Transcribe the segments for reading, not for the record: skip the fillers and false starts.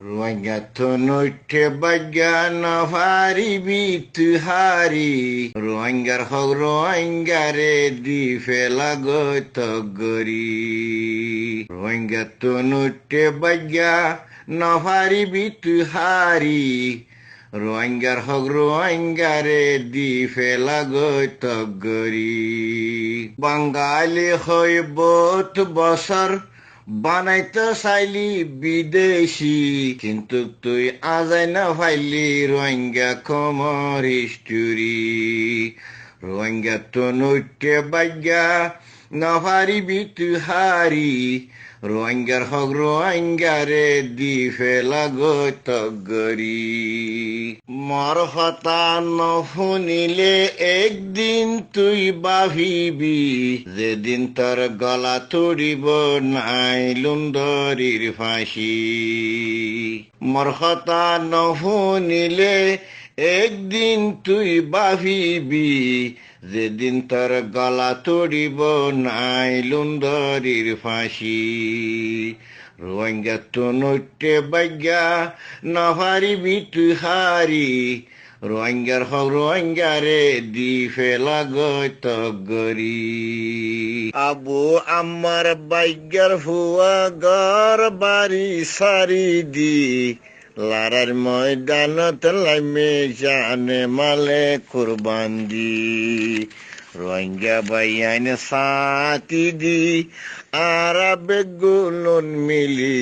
Roangatonute bagana vari bituhari Roangar hog roangare di felago togori Roangatonute baga navari bituhari Roangar hog roangare di felago togori Bangali hoy bot bosar বানাইতে চাইলি বিদেশি কিন্তু তুই আজাই না ফাইলি রোহিঙ্গা কমর history Rohingya তো নৈটে বাগ্যা না পারিবি তুই হারি রোহিঙ্গার হক রোহিঙ্গারে দি ফেলা গো তগরি মর হতা শুনিলে একদিন তুই ভাবিবি যেদিন তোর গলা তুড়িব নাই লুন্দরির ফাঁসি মর হতা শুনিলে একদিন তুই ভাবিবি যেদিন তোর গলা তুড়িব নাই লুন্দরির ফাঁসি রোহিঙ্গা তো নৈটে বাগ্যা না পারিবি তুই হারি রোহিঙ্গার হক রোহিঙ্গারে দি ফেলা গই তগরি আবু আমার বাইগার ফুয়া গর বাড়ি সারি দি লারার ময়দানত লাইমে জানে মালে কুরবান দি রোহিঙ্গা বাইয়ান সাথী দি আরবে গুলন মিলি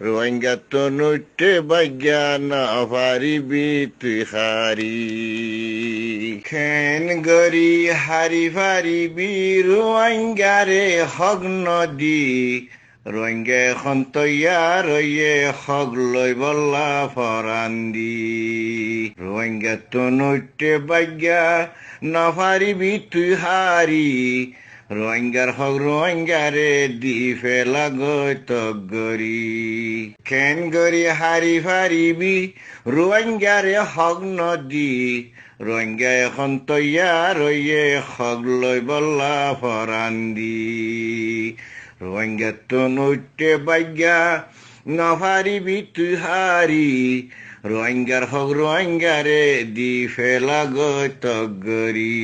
রোহিঙ্গা তো নৈটে বাগ্যা না পারিবি তুই হারি খেন গরি হারি পারিবি রোহিঙ্গারে হক নদী রোহিঙ্গা এখন তৈয়ার হইয়ে হক লই বল্লা ফরান্দি রোহিঙ্গা তো নৈটে বাগ্যা না পারিবি তুই হারি রোহিঙ্গার হক রোহিঙ্গারে দি ফেলা গই তগরি খেন গরি হারি পারিবি রোহিঙ্গারে হক নদী রোহিঙ্গা এখন তৈয়ার হইয়ে হক লই বল্লা ফরান্দি রোহিঙ্গা তো নৈটে বাগ্যা না পারিবি তুই হারি রোহিঙ্গার হক রোহিঙ্গারে দি ফেলা গই তগরি